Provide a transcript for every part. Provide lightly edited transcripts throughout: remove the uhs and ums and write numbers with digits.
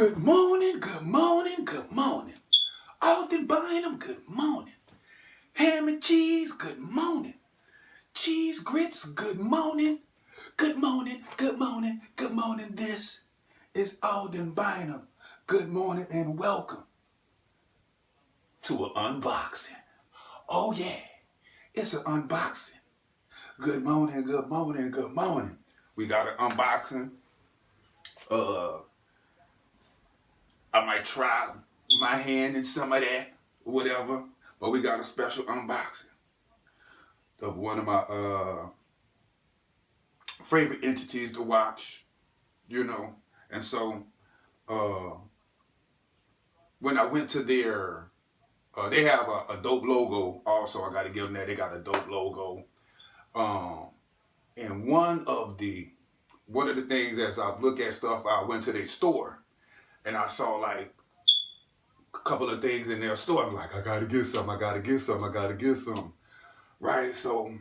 Good morning, good morning, good morning. Alden, Bynum, good morning. Ham and cheese, good morning. Cheese grits, good morning. Good morning, good morning, good morning. This is Alden Bynum. Good morning and welcome to an unboxing. Oh yeah, it's an unboxing. Good morning, good morning, good morning. We got an unboxing. I might try my hand in some of that, whatever. But we got a special unboxing of one of my favorite entities to watch, And so when I went to their, they have a dope logo also. I got to give them that. They got a dope logo. And one of the things as I look at stuff, I went to their store and I saw like a couple of things in their store. I'm like, I gotta get some, I gotta get some, I gotta get some. Right? So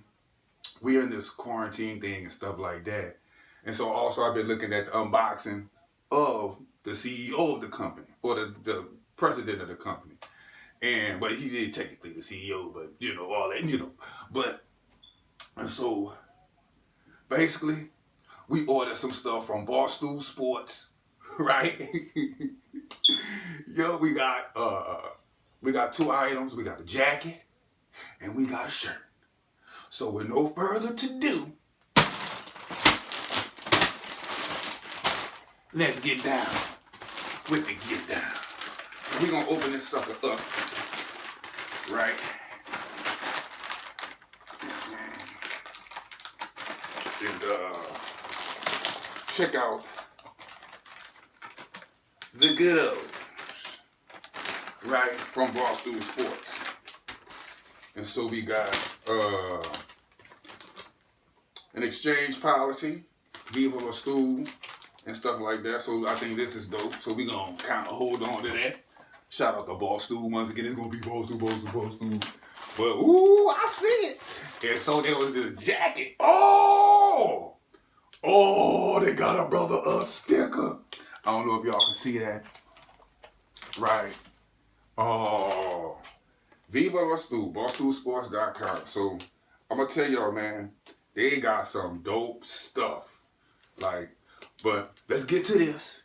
we're in this quarantine thing and stuff like that. And so also I've been looking at the unboxing of the CEO of the company, or the president of the company. But he did technically the CEO, but all that, But and so basically we ordered some stuff from Barstool Sports, right? Yo, we got 2 items. We got a jacket and we got a shirt. So with no further ado, let's get down with the get down. So we're gonna open this sucker up, right? And check out the good old, right, from Barstool Sports. And so we got an exchange policy, Viva La Stool, and stuff like that. So I think this is dope. So we gonna kind of hold on to that. Shout out to Barstool once again. It's gonna be Barstool. But ooh, I see it. And so there was the jacket. Oh, they got a brother a sticker. I don't know if y'all can see that. Right. Oh, Viva La Stool, BarstoolSports.com. So I'm gonna tell y'all, man, they got some dope stuff. But let's get to this.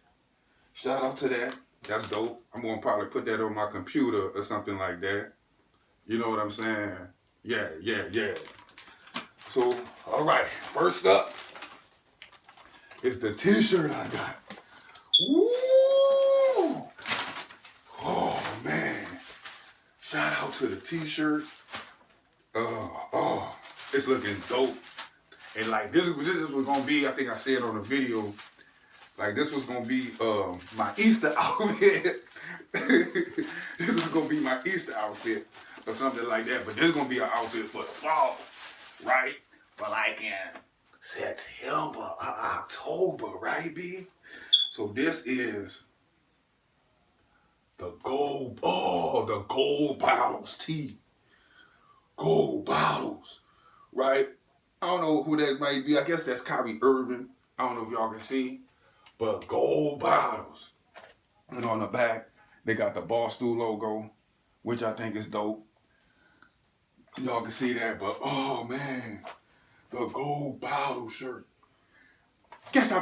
Shout out to that. That's dope. I'm gonna probably put that on my computer or something like that. You know what I'm saying? Yeah. So, all right. First up is the t-shirt I got. Woo! Oh, man. Shout out to the t-shirt. It's looking dope. And like this was gonna be, I think I said on the video, like this was gonna be my Easter outfit. This is gonna be my Easter outfit or something like that. But this is gonna be an outfit for the fall, right? For like in September or October, right, B? So this is the gold bottles tee. Gold bottles, right? I don't know who that might be. I guess that's Kyrie Irving. I don't know if y'all can see. But gold bottles. And on the back, they got the Barstool logo, which I think is dope. Y'all can see that. But, oh, man. The gold bottle shirt. This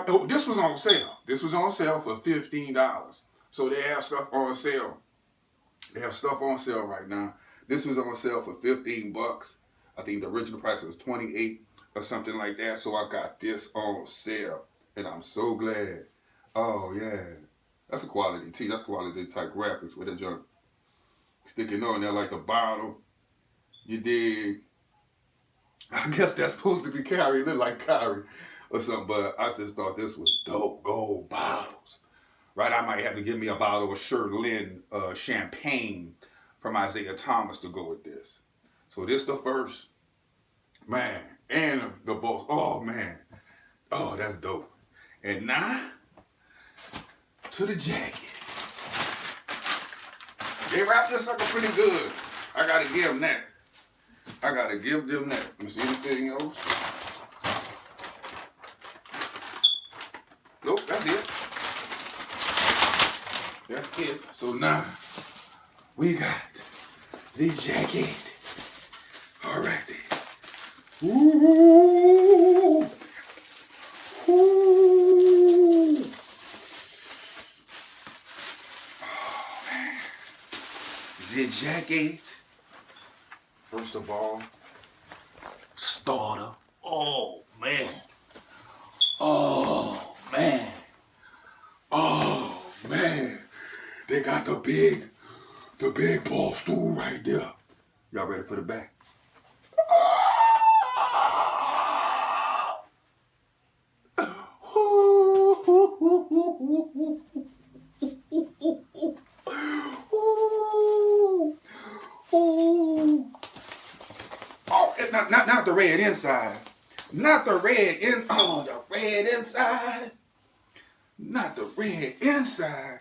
was on sale. This was on sale for $15. So they have stuff on sale. They have stuff on sale right now. This was on sale for $15. I think the original price was $28 or something like that. So I got this on sale. And I'm so glad. Oh, yeah. That's a quality tee. That's quality type graphics with a junk sticking on there like the bottle. You dig? I guess that's supposed to be Kyrie. Look like Kyrie or something. But I just thought this was dope. Gold bottles. Right? I might have to give me a bottle of Cheurlin champagne from Isaiah Thomas to go with this. So this the first. Man. And the boss. Oh, man. Oh, that's dope. And now, to the jacket. They wrapped this sucker pretty good. I gotta give them that. Let me see anything else. Nope, that's it. That's it. So now we got the jacket. All right then. Ooh. Ooh. Oh, man. The jacket. First of all, starter. Oh, man. Oh, man. Oh, man. They got the big Barstool right there. Y'all ready for the back? Oh, not the red inside. Not the red the red inside. Not the red inside.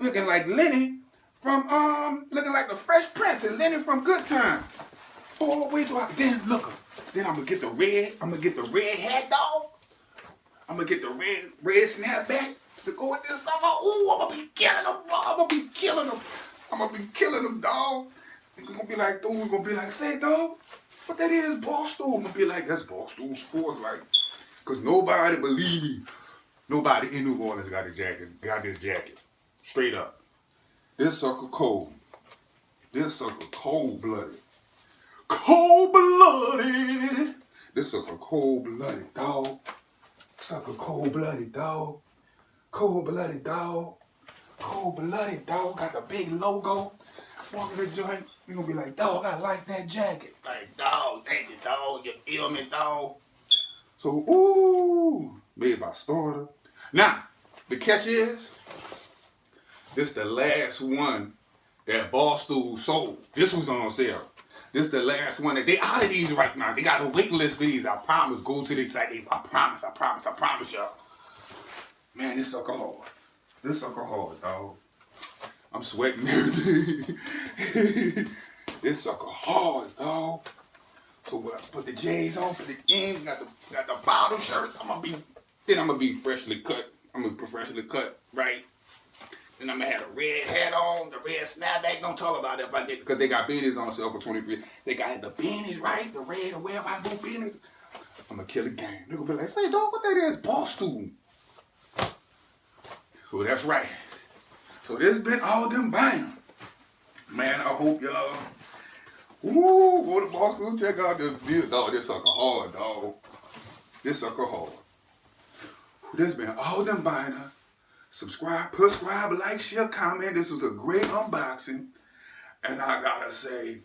Looking like Lenny from looking like the Fresh Prince and Lenny from Good Times. Oh, wait till then look. Then I'm gonna get the red hat dog. I'm gonna get the red snapback to go with this dog. Ooh, I'm gonna be killing them, bro. I'm gonna be killing them, dog. We're gonna be like, dude, we're gonna be like, say, dog, what that is, Barstool. I'm gonna be like, that's Barstool Sports, like, cause nobody believe me. Nobody in New Orleans got this jacket. Straight up. This sucker cold. This sucker cold-blooded. Cold-blooded. This sucker cold-blooded, dog. Sucker cold-blooded, dog. Cold-blooded, dog. Cold-blooded, dog. Got the big logo. Walking the joint. You gonna be like, dog, I like that jacket. Like, dog, thank you, dog. You feel me, dog? So, ooh, made by Starter. Now, the catch is, this the last one that Barstool sold. This was on sale. This the last one that they out of these right now. They got a waiting list for these. I promise. Go to the site. I promise y'all. Man, this sucker hard. This sucker hard, dog. I'm sweating everything. This sucker hard, dog. So when I put the J's on, put the M's, got the bottom shirt, I'm gonna be freshly cut. I'm gonna be professionally cut, right? Then I'm gonna have the red hat on, the red snapback. Don't talk about it if I get, because they got beanies on sale for $23. They got the beanies, right? The red and wherever I go beanies. I'm gonna kill the game. They're gonna be like, say, dog, what that is? Barstool. So that's right. So this been Alden Bynum. Man, I hope y'all go to Barstool, check out this video. Dog, this sucker hard, dog. This sucker hard. This been Alden Bynum. Subscribe, like, share, comment. This was a great unboxing. And I gotta say,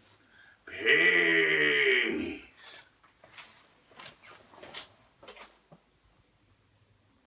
peace.